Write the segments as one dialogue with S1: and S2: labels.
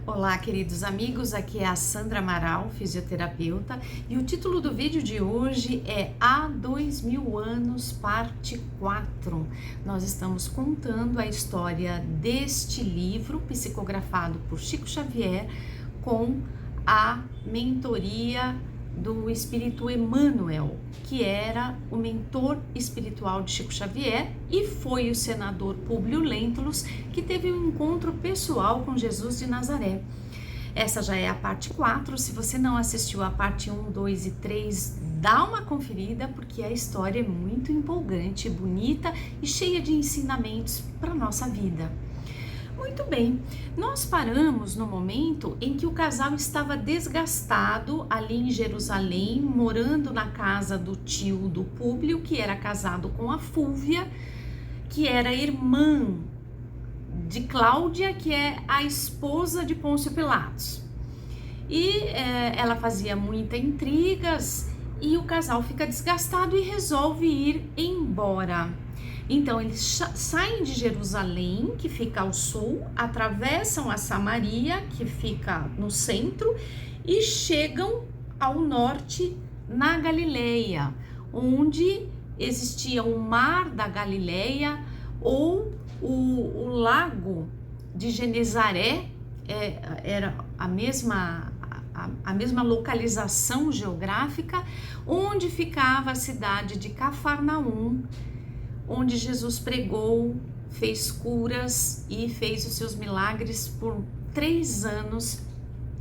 S1: Olá, queridos amigos, aqui é a Sandra Amaral, fisioterapeuta, e o título do vídeo de hoje é Há 2000 anos, parte 4. Nós estamos contando a história deste livro, psicografado por Chico Xavier, com a mentoria do Espírito Emmanuel, que era o mentor espiritual de Chico Xavier, e foi o senador Públio Lentulus que teve um encontro pessoal com Jesus de Nazaré. Essa já é a parte 4, se você não assistiu a parte 1, 2 e 3, dá uma conferida, porque a história é muito empolgante, bonita e cheia de ensinamentos para a nossa vida. Muito bem, nós paramos no momento em que o casal estava desgastado ali em Jerusalém, morando na casa do tio do Públio, que era casado com a Fúvia, que era irmã de Cláudia, que é a esposa de Pôncio Pilatos. E ela fazia muitas intrigas e o casal fica desgastado e resolve ir embora. Então eles saem de Jerusalém, que fica ao sul, atravessam a Samaria, que fica no centro, e chegam ao norte, na Galileia, onde existia o Mar da Galileia, ou o Lago de Genezaré, era a mesma localização geográfica, onde ficava a cidade de Cafarnaum, onde Jesus pregou, fez curas e fez os seus milagres por 3 anos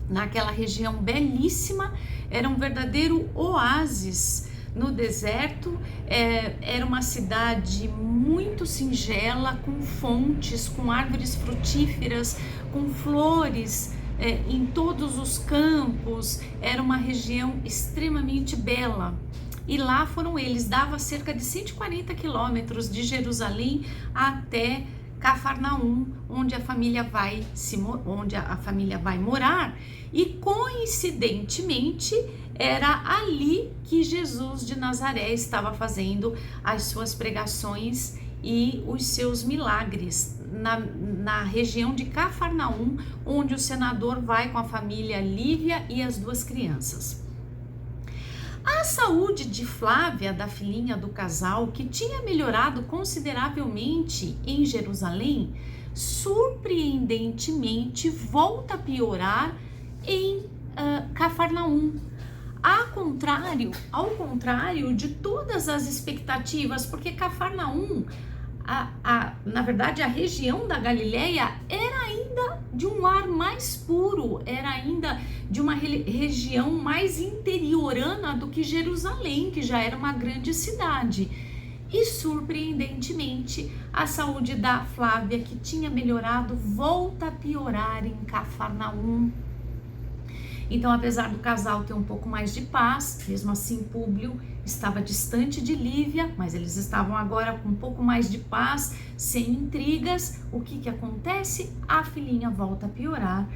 S1: naquela região belíssima. Era um verdadeiro oásis no deserto, era uma cidade muito singela, com fontes, com árvores frutíferas, com flores em todos os campos. Era uma região extremamente bela. E lá foram eles, dava cerca de 140 quilômetros de Jerusalém até Cafarnaum, onde a família vai morar, e coincidentemente era ali que Jesus de Nazaré estava fazendo as suas pregações e os seus milagres, na região de Cafarnaum, onde o senador vai com a família Lívia e as 2 crianças. A saúde de Flávia, da filhinha do casal, que tinha melhorado consideravelmente em Jerusalém, surpreendentemente volta a piorar em Cafarnaum. Ao contrário de todas as expectativas, porque Cafarnaum, na verdade, a região da Galileia era ainda de um ar mais puro, era ainda de uma região mais interiorana do que Jerusalém, que já era uma grande cidade. E surpreendentemente, a saúde da Flávia, que tinha melhorado, volta a piorar em Cafarnaum. Então, apesar do casal ter um pouco mais de paz, mesmo assim Públio estava distante de Lívia, mas eles estavam agora com um pouco mais de paz, sem intrigas. O que acontece? A filhinha volta a piorar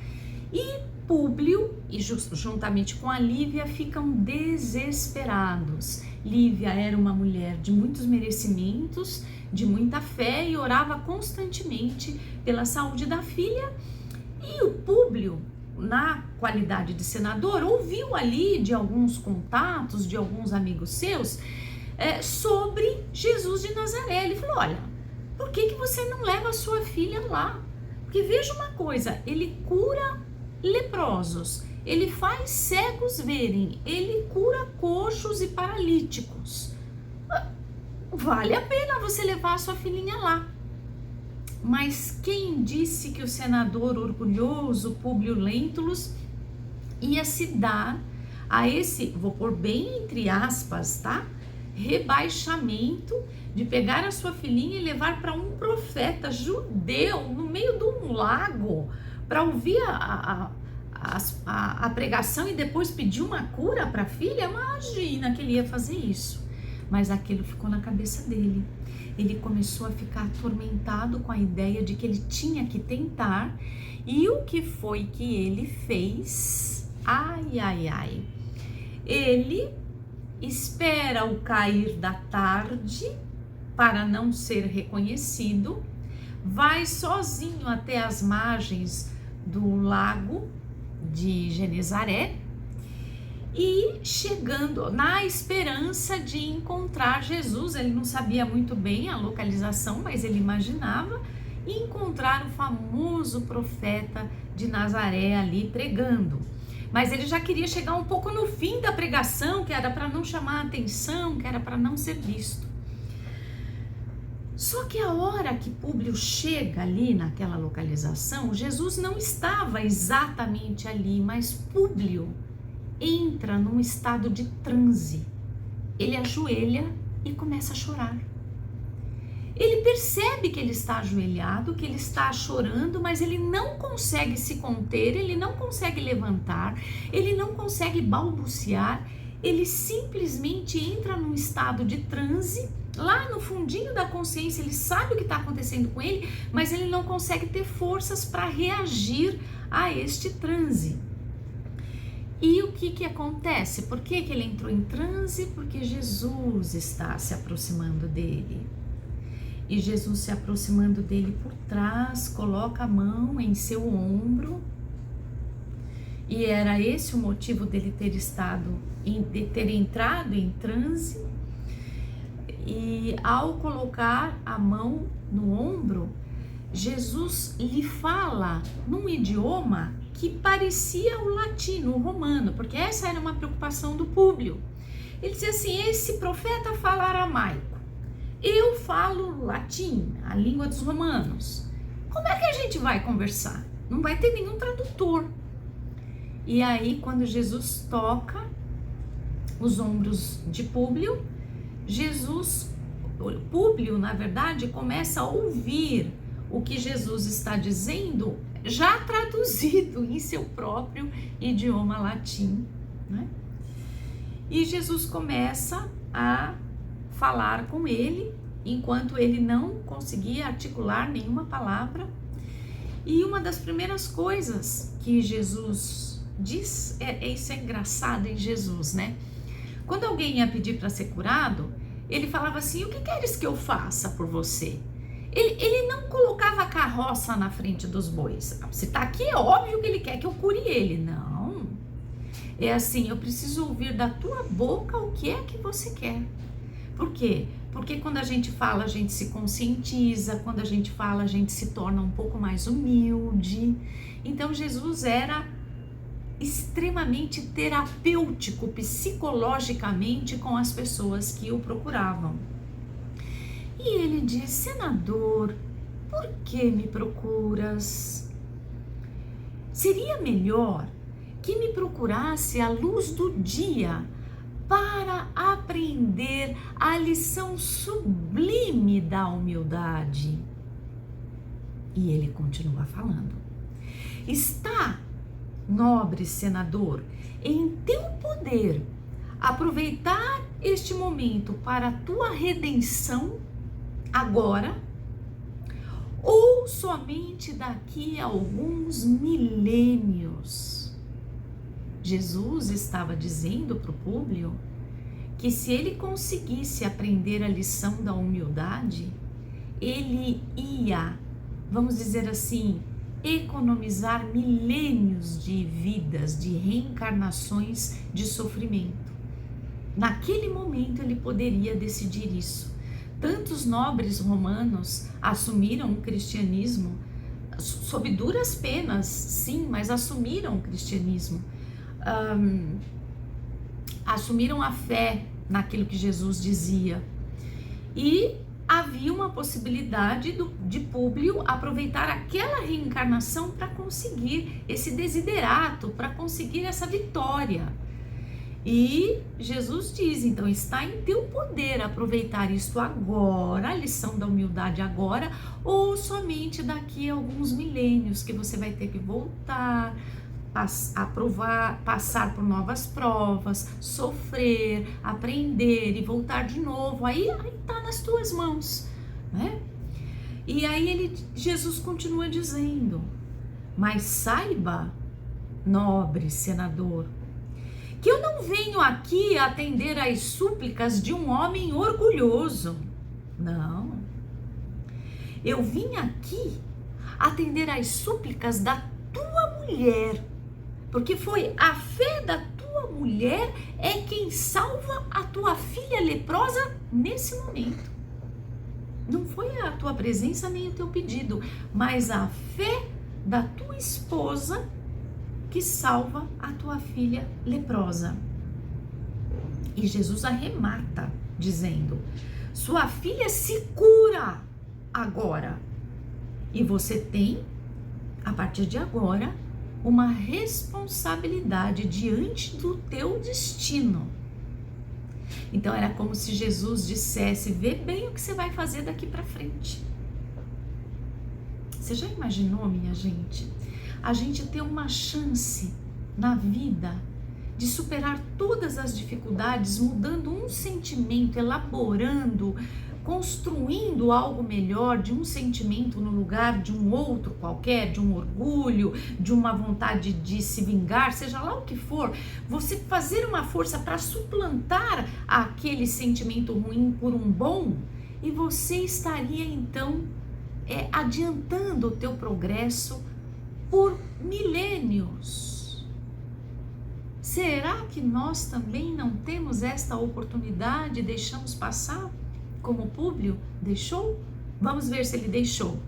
S1: e Públio, e juntamente com a Lívia, ficam desesperados. Lívia era uma mulher de muitos merecimentos, de muita fé, e orava constantemente pela saúde da filha. E o Públio, na qualidade de senador, ouviu ali de alguns contatos, de alguns amigos seus, sobre Jesus de Nazaré. Ele falou: olha, por que você não leva a sua filha lá? Porque veja uma coisa, ele cura leprosos, ele faz cegos verem, ele cura coxos e paralíticos. Vale a pena você levar a sua filhinha lá. Mas quem disse que o senador orgulhoso Públio Lentulus ia se dar a esse, vou pôr bem entre aspas, tá? Rebaixamento de pegar a sua filhinha e levar para um profeta judeu no meio de um lago para ouvir a pregação e depois pedir uma cura para a filha? Imagina que ele ia fazer isso. Mas aquilo ficou na cabeça dele. Ele começou a ficar atormentado com a ideia de que ele tinha que tentar. E o que foi que ele fez? Ai, ai, ai. Ele espera o cair da tarde para não ser reconhecido, vai sozinho até as margens do lago de Genezaré e chegando na esperança de encontrar Jesus. Ele não sabia muito bem a localização, mas ele imaginava encontrar o famoso profeta de Nazaré ali pregando. Mas ele já queria chegar um pouco no fim da pregação, que era para não chamar a atenção, que era para não ser visto. Só que a hora que Públio chega ali naquela localização, Jesus não estava exatamente ali, mas Públio entra num estado de transe. Ele ajoelha e começa a chorar. Ele percebe que ele está ajoelhado, que ele está chorando, mas ele não consegue se conter, ele não consegue levantar, ele não consegue balbuciar, ele simplesmente entra num estado de transe. Lá no fundinho da consciência ele sabe o que está acontecendo com ele, mas ele não consegue ter forças para reagir a este transe. E o que acontece? Por que ele entrou em transe? Porque Jesus está se aproximando dele. E Jesus, se aproximando dele por trás, coloca a mão em seu ombro. E era esse o motivo dele de ter entrado em transe. E ao colocar a mão no ombro, Jesus lhe fala num idioma que parecia o latino, o romano, porque essa era uma preocupação do Públio. Ele dizia assim: esse profeta fala aramaico, eu falo latim, a língua dos romanos. Como é que a gente vai conversar? Não vai ter nenhum tradutor. E aí, quando Jesus toca os ombros de Públio, Públio, na verdade, começa a ouvir o que Jesus está dizendo, já traduzido em seu próprio idioma latim, né? E Jesus começa a falar com ele, enquanto ele não conseguia articular nenhuma palavra. E uma das primeiras coisas que Jesus diz, isso é engraçado em Jesus, né? Quando alguém ia pedir para ser curado, ele falava assim: o que queres que eu faça por você? Ele não colocava a carroça na frente dos bois. Se tá aqui, é óbvio que ele quer que eu cure ele. Não. É assim: eu preciso ouvir da tua boca o que é que você quer. Por quê? Porque quando a gente fala, a gente se conscientiza. Quando a gente fala, a gente se torna um pouco mais humilde. Então Jesus era extremamente terapêutico psicologicamente com as pessoas que o procuravam. E ele diz: senador, por que me procuras? Seria melhor que me procurasse à luz do dia para aprender a lição sublime da humildade. E ele continua falando: está, nobre senador, em teu poder aproveitar este momento para a tua redenção agora, ou somente daqui a alguns milênios. Jesus estava dizendo para o Públio que se ele conseguisse aprender a lição da humildade, ele ia, vamos dizer assim, economizar milênios de vidas, de reencarnações de sofrimento. Naquele momento ele poderia decidir isso. Tantos nobres romanos assumiram o cristianismo, sob duras penas, sim, mas assumiram o cristianismo. Assumiram a fé naquilo que Jesus dizia. E havia uma possibilidade de Públio aproveitar aquela reencarnação para conseguir esse desiderato, para conseguir essa vitória. E Jesus diz: então está em teu poder aproveitar isso agora, a lição da humildade agora, ou somente daqui a alguns milênios que você vai ter que voltar, passar por novas provas, sofrer, aprender e voltar de novo. Aí tá nas tuas mãos, né? E aí Jesus continua dizendo: mas saiba, nobre senador, que eu não venho aqui atender às súplicas de um homem orgulhoso. Não. Eu vim aqui atender às súplicas da tua mulher, porque foi a fé da tua mulher é quem salva a tua filha leprosa nesse momento. Não foi a tua presença nem o teu pedido, mas a fé da tua esposa que salva a tua filha leprosa. E Jesus arremata dizendo: sua filha se cura agora. E você tem, a partir de agora, uma responsabilidade diante do teu destino. Então era como se Jesus dissesse: vê bem o que você vai fazer daqui para frente. Você já imaginou, minha gente? A gente ter uma chance na vida de superar todas as dificuldades, mudando um sentimento, elaborando, construindo algo melhor de um sentimento no lugar de um outro qualquer, de um orgulho, de uma vontade de se vingar, seja lá o que for, você fazer uma força para suplantar aquele sentimento ruim por um bom, e você estaria então adiantando o teu progresso por milênios. Será que nós também não temos esta oportunidade e deixamos passar? Como Públio deixou? Vamos ver se ele deixou.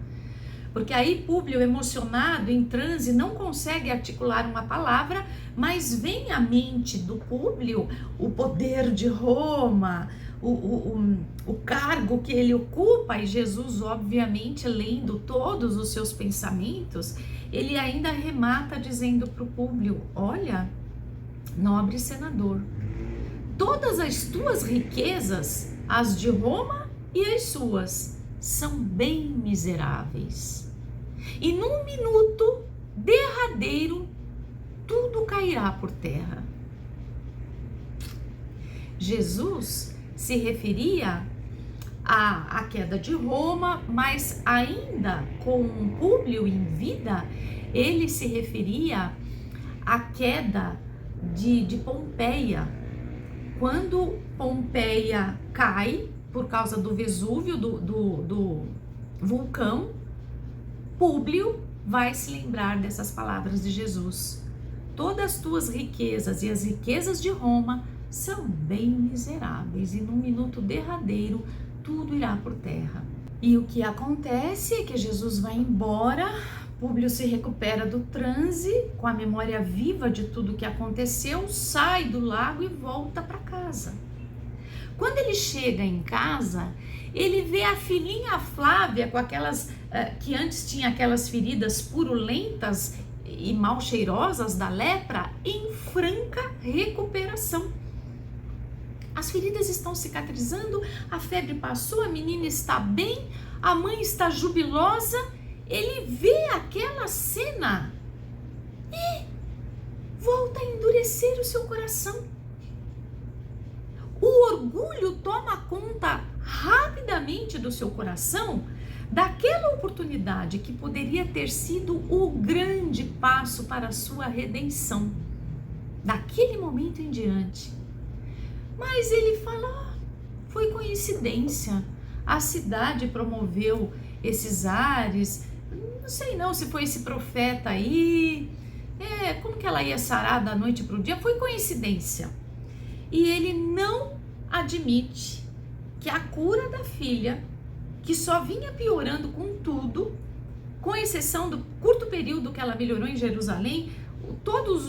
S1: Porque aí Públio, emocionado, em transe, não consegue articular uma palavra, mas vem à mente do Públio o poder de Roma, o cargo que ele ocupa, e Jesus, obviamente, lendo todos os seus pensamentos, ele ainda arremata dizendo para o Públio: olha, nobre senador, todas as tuas riquezas, as de Roma e as suas, são bem miseráveis. E num minuto derradeiro, tudo cairá por terra. Jesus se referia à queda de Roma, mas ainda com Públio em vida, ele se referia à queda de Pompeia. Quando Pompeia cai por causa do Vesúvio, do vulcão, Públio vai se lembrar dessas palavras de Jesus: todas as tuas riquezas e as riquezas de Roma são bem miseráveis, e num minuto derradeiro tudo irá por terra. E o que acontece é que Jesus vai embora, Públio se recupera do transe, com a memória viva de tudo que aconteceu, sai do lago e volta para casa. Quando ele chega em casa, ele vê a filhinha Flávia com aquelas, que antes tinha aquelas feridas purulentas e mal cheirosas da lepra, em franca recuperação. As feridas estão cicatrizando, a febre passou, a menina está bem, a mãe está jubilosa. Ele vê aquela cena e volta a endurecer o seu coração. O orgulho toma conta rapidamente do seu coração, daquela oportunidade que poderia ter sido o grande passo para a sua redenção, daquele momento em diante. Mas ele fala: foi coincidência, a cidade promoveu esses ares, não sei não se foi esse profeta aí, como que ela ia sarar da noite para o dia, foi coincidência. E ele não admite que a cura da filha, que só vinha piorando com tudo, com exceção do curto período que ela melhorou em Jerusalém, todas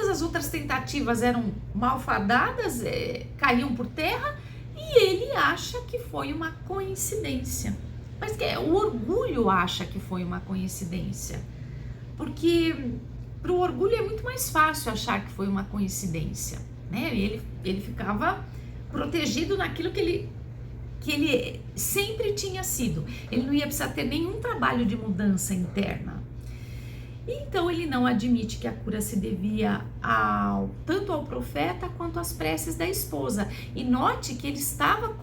S1: as outras tentativas eram malfadadas, caíam por terra, e ele acha que foi uma coincidência. Mas o orgulho acha que foi uma coincidência, porque para o orgulho é muito mais fácil achar que foi uma coincidência, né? Ele ficava protegido naquilo que ele sempre tinha sido. Ele não ia precisar ter nenhum trabalho de mudança interna. Então ele não admite que a cura se devia tanto ao profeta quanto às preces da esposa. E note que ele estava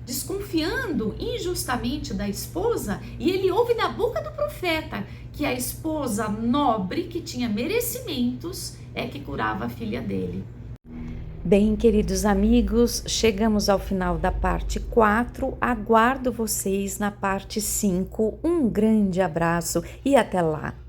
S1: desconfiando injustamente da esposa, e ele ouve da boca do profeta que a esposa nobre, que tinha merecimentos, é que curava a filha dele.
S2: Bem, queridos amigos, chegamos ao final da parte 4. Aguardo vocês na parte 5. Um grande abraço e até lá!